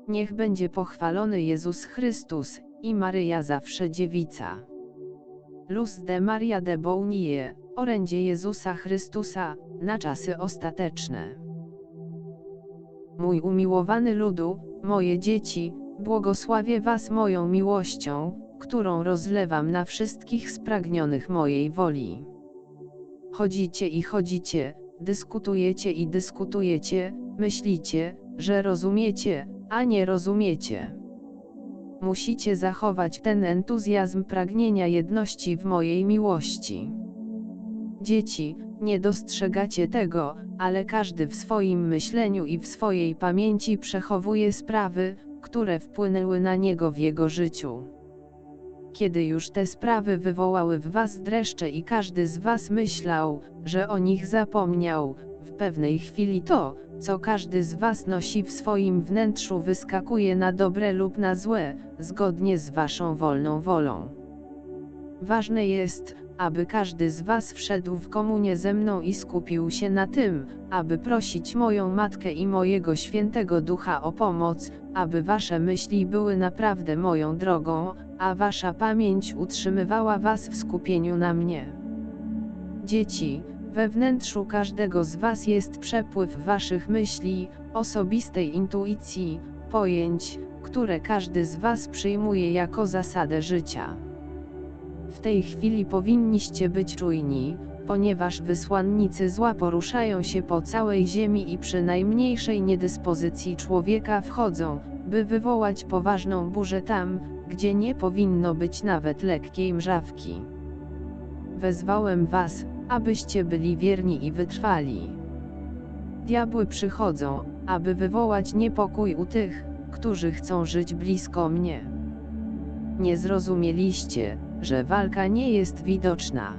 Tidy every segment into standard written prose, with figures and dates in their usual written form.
Niech będzie pochwalony Jezus Chrystus i Maryja zawsze dziewica. Luz de Maria de Bounie, orędzie Jezusa Chrystusa, na czasy ostateczne. Mój umiłowany ludu, moje dzieci, błogosławię was moją miłością, którą rozlewam na wszystkich spragnionych mojej woli. Chodzicie i chodzicie, dyskutujecie i dyskutujecie, myślicie, że rozumiecie, a nie rozumiecie. Musicie zachować ten entuzjazm pragnienia jedności w mojej miłości. Dzieci, nie dostrzegacie tego, ale każdy w swoim myśleniu i w swojej pamięci przechowuje sprawy, które wpłynęły na niego w jego życiu. Kiedy już te sprawy wywołały w was dreszcze i każdy z was myślał, że o nich zapomniał, w pewnej chwili to, co każdy z was nosi w swoim wnętrzu, wyskakuje na dobre lub na złe, zgodnie z waszą wolną wolą. Ważne jest, aby każdy z was wszedł w komunię ze mną i skupił się na tym, aby prosić moją Matkę i mojego Świętego Ducha o pomoc, aby wasze myśli były naprawdę moją drogą, a wasza pamięć utrzymywała was w skupieniu na mnie. Dzieci, we wnętrzu każdego z was jest przepływ waszych myśli, osobistej intuicji, pojęć, które każdy z was przyjmuje jako zasadę życia. W tej chwili powinniście być czujni, ponieważ wysłannicy zła poruszają się po całej ziemi i przy najmniejszej niedyspozycji człowieka wchodzą, by wywołać poważną burzę tam, gdzie nie powinno być nawet lekkiej mrzawki. Wezwałem was, abyście byli wierni i wytrwali. Diabły przychodzą, aby wywołać niepokój u tych, którzy chcą żyć blisko mnie. Nie zrozumieliście, że walka nie jest widoczna.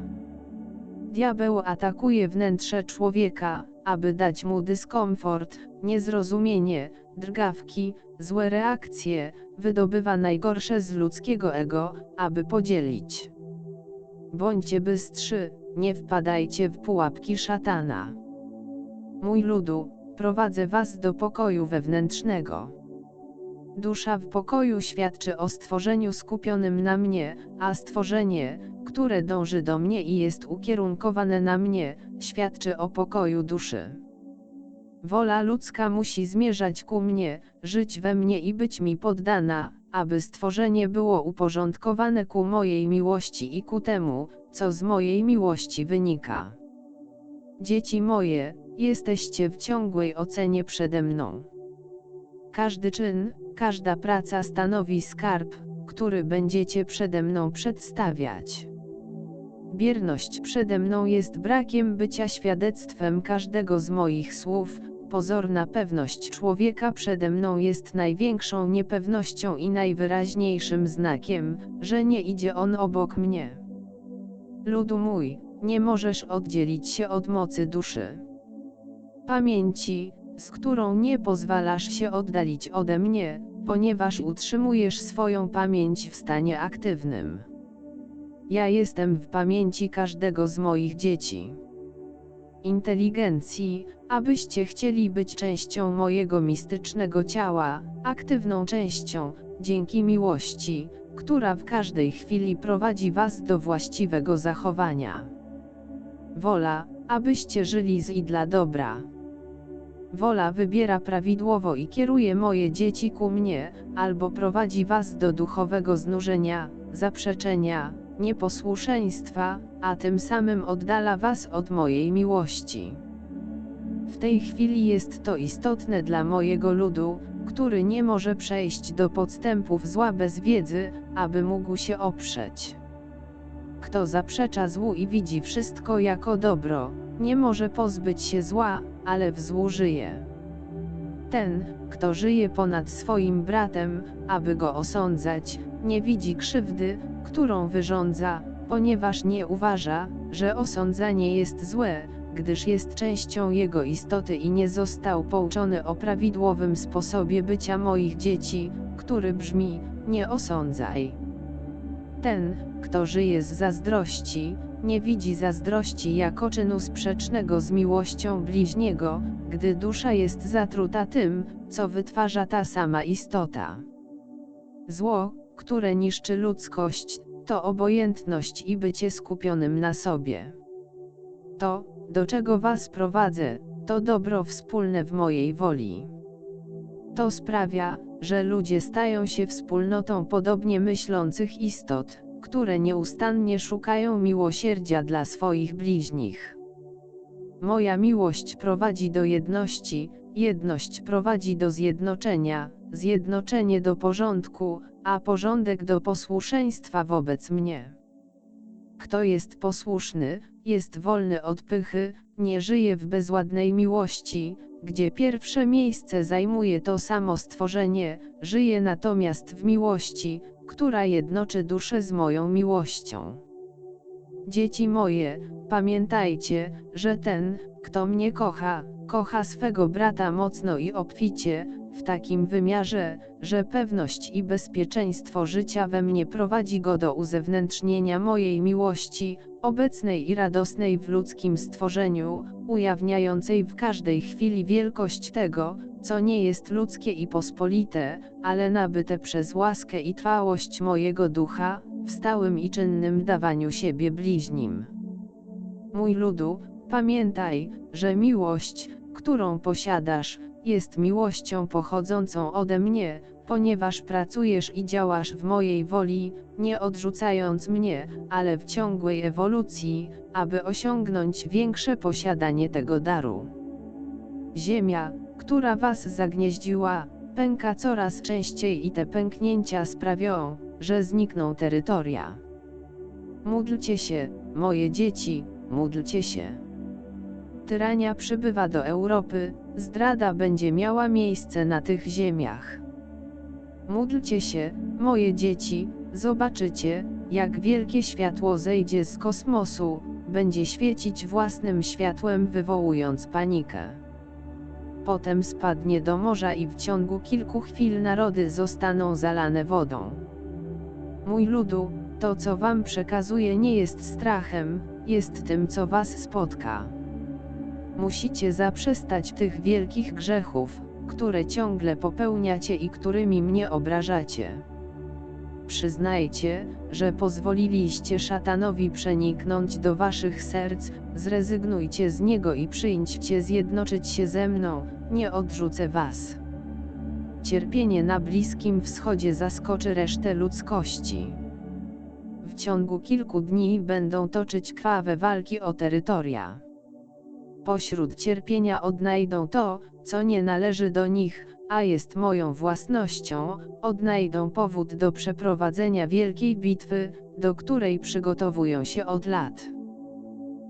Diabeł atakuje wnętrze człowieka, aby dać mu dyskomfort, niezrozumienie, drgawki, złe reakcje, wydobywa najgorsze z ludzkiego ego, aby podzielić. Bądźcie bystrzy, nie wpadajcie w pułapki szatana. Mój ludu, prowadzę was do pokoju wewnętrznego. Dusza w pokoju świadczy o stworzeniu skupionym na mnie, a stworzenie, które dąży do mnie i jest ukierunkowane na mnie, świadczy o pokoju duszy. Wola ludzka musi zmierzać ku mnie, żyć we mnie i być mi poddana, aby stworzenie było uporządkowane ku mojej miłości i ku temu, co z mojej miłości wynika. Dzieci moje, jesteście w ciągłej ocenie przede mną. Każdy czyn, każda praca stanowi skarb, który będziecie przede mną przedstawiać. Bierność przede mną jest brakiem bycia świadectwem każdego z moich słów, pozorna pewność człowieka przede mną jest największą niepewnością i najwyraźniejszym znakiem, że nie idzie on obok mnie. Ludu mój, nie możesz oddzielić się od mocy duszy. Pamięci, z którą nie pozwalasz się oddalić ode mnie, ponieważ utrzymujesz swoją pamięć w stanie aktywnym. Ja jestem w pamięci każdego z moich dzieci. Inteligencji, abyście chcieli być częścią mojego mistycznego ciała, aktywną częścią, dzięki miłości, która w każdej chwili prowadzi was do właściwego zachowania. Wola, abyście żyli z i dla dobra. Wola wybiera prawidłowo i kieruje moje dzieci ku mnie, albo prowadzi was do duchowego znużenia, zaprzeczenia, nieposłuszeństwa, a tym samym oddala was od mojej miłości. W tej chwili jest to istotne dla mojego ludu, który nie może przejść do podstępów zła bez wiedzy, aby mógł się oprzeć. Kto zaprzecza złu i widzi wszystko jako dobro, nie może pozbyć się zła, ale w złu żyje. Ten, kto żyje ponad swoim bratem, aby go osądzać, nie widzi krzywdy, którą wyrządza, ponieważ nie uważa, że osądzanie jest złe, gdyż jest częścią jego istoty i nie został pouczony o prawidłowym sposobie bycia moich dzieci, który brzmi: nie osądzaj. Ten, kto żyje z zazdrości, nie widzi zazdrości jako czynu sprzecznego z miłością bliźniego, gdy dusza jest zatruta tym, co wytwarza ta sama istota. Zło, które niszczy ludzkość, to obojętność i bycie skupionym na sobie. To, do czego was prowadzę, to dobro wspólne w mojej woli. To sprawia, że ludzie stają się wspólnotą podobnie myślących istot, które nieustannie szukają miłosierdzia dla swoich bliźnich. Moja miłość prowadzi do jedności, jedność prowadzi do zjednoczenia, zjednoczenie do porządku, a porządek do posłuszeństwa wobec mnie. Kto jest posłuszny, jest wolny od pychy, nie żyje w bezładnej miłości, gdzie pierwsze miejsce zajmuje to samo stworzenie, żyje natomiast w miłości, która jednoczy duszę z moją miłością. Dzieci moje, pamiętajcie, że ten, kto mnie kocha, kocha swego brata mocno i obficie, w takim wymiarze, że pewność i bezpieczeństwo życia we mnie prowadzi go do uzewnętrznienia mojej miłości, obecnej i radosnej w ludzkim stworzeniu, ujawniającej w każdej chwili wielkość tego, co nie jest ludzkie i pospolite, ale nabyte przez łaskę i trwałość mojego ducha, w stałym i czynnym dawaniu siebie bliźnim. Mój ludu, pamiętaj, że miłość, którą posiadasz, jest miłością pochodzącą ode mnie, ponieważ pracujesz i działasz w mojej woli, nie odrzucając mnie, ale w ciągłej ewolucji, aby osiągnąć większe posiadanie tego daru. Ziemia, która was zagnieździła, pęka coraz częściej i te pęknięcia sprawią, że znikną terytoria. Módlcie się, moje dzieci, módlcie się. Tyrania przybywa do Europy, zdrada będzie miała miejsce na tych ziemiach. Módlcie się, moje dzieci, zobaczycie, jak wielkie światło zejdzie z kosmosu, będzie świecić własnym światłem, wywołując panikę. Potem spadnie do morza i w ciągu kilku chwil narody zostaną zalane wodą. Mój ludu, to co wam przekazuję nie jest strachem, jest tym co was spotka. Musicie zaprzestać tych wielkich grzechów, które ciągle popełniacie i którymi mnie obrażacie. Przyznajcie, że pozwoliliście szatanowi przeniknąć do waszych serc, zrezygnujcie z niego i przyjdźcie zjednoczyć się ze mną, nie odrzucę was. Cierpienie na Bliskim Wschodzie zaskoczy resztę ludzkości. W ciągu kilku dni będą toczyć krwawe walki o terytoria. Pośród cierpienia odnajdą to, co nie należy do nich, a jest moją własnością, odnajdą powód do przeprowadzenia wielkiej bitwy, do której przygotowują się od lat.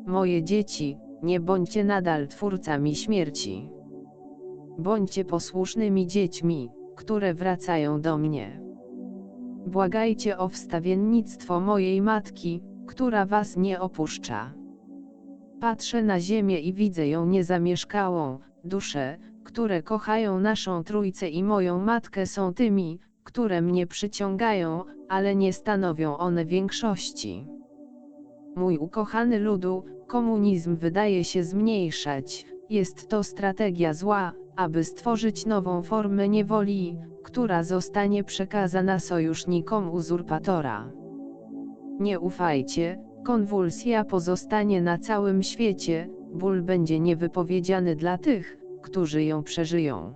Moje dzieci, nie bądźcie nadal twórcami śmierci. Bądźcie posłusznymi dziećmi, które wracają do mnie. Błagajcie o wstawiennictwo mojej matki, która was nie opuszcza. Patrzę na ziemię i widzę ją niezamieszkałą, dusze, które kochają naszą Trójcę i moją Matkę są tymi, które mnie przyciągają, ale nie stanowią one większości. Mój ukochany ludu, komunizm wydaje się zmniejszać, jest to strategia zła, aby stworzyć nową formę niewoli, która zostanie przekazana sojusznikom uzurpatora. Nie ufajcie, konwulsja pozostanie na całym świecie, ból będzie niewypowiedziany dla tych, którzy ją przeżyją.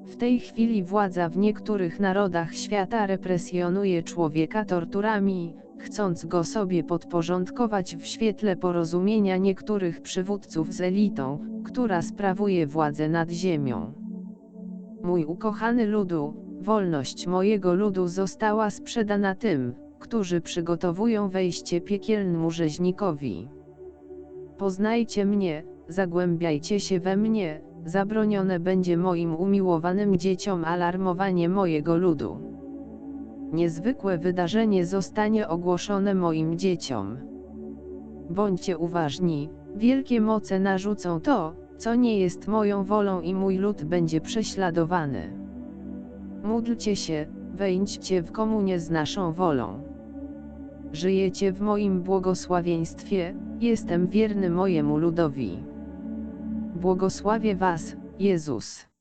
W tej chwili władza w niektórych narodach świata represjonuje człowieka torturami, chcąc go sobie podporządkować w świetle porozumienia niektórych przywódców z elitą, która sprawuje władzę nad ziemią. Mój ukochany ludu, wolność mojego ludu została sprzedana tym, którzy przygotowują wejście piekielnemu rzeźnikowi. Poznajcie mnie, zagłębiajcie się we mnie, zabronione będzie moim umiłowanym dzieciom alarmowanie mojego ludu. Niezwykłe wydarzenie zostanie ogłoszone moim dzieciom. Bądźcie uważni, wielkie moce narzucą to, co nie jest moją wolą i mój lud będzie prześladowany. Módlcie się, wejdźcie w komunię z naszą wolą. żyjecie w moim błogosławieństwie, jestem wierny mojemu ludowi. Błogosławię was, Jezus.